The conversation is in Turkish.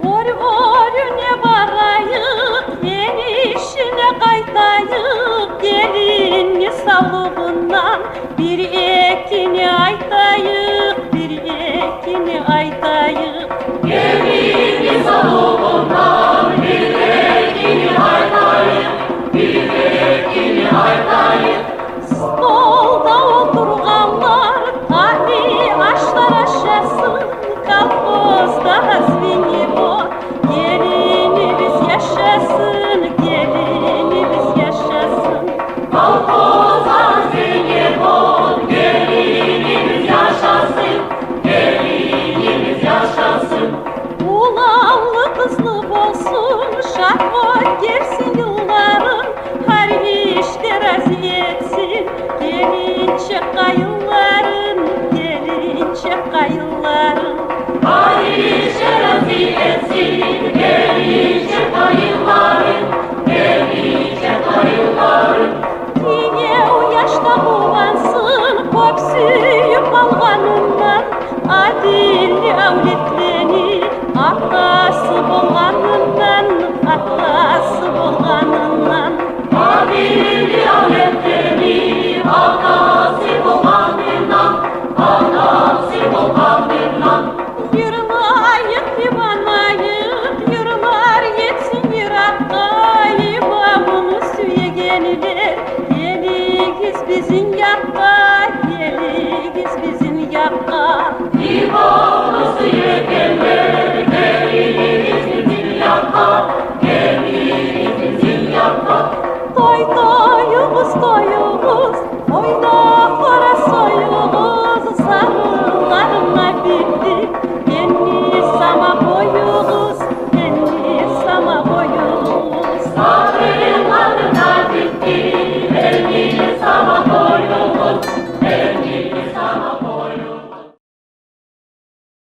Orune barayık, enişine kaytayık, gelin sağlığından bir ekini aytayık, bir ekini aytayık. Gelin sağlığından bir ekini aytayık, bir ekini aytayık. Stolda oturganlar tahli aşlar aşasın, kalkozda hazvini bor. Gelinimiz yaşasın, gelinimiz yaşasın. Kalkozda zengin bol, gelinimiz yaşasın, gelinimiz yaşasın. Ulanlı kızlı olsun, şahvat gersin yılların, her işte razı etsin. Gelince kayınların, gelince kayınların. Ayşe razı etsin, gelince kayınların, gelince kayınların. Yine o yaşta buvansın, köpsüyüp alganından, adilli avletlenir, atası bolganından, atası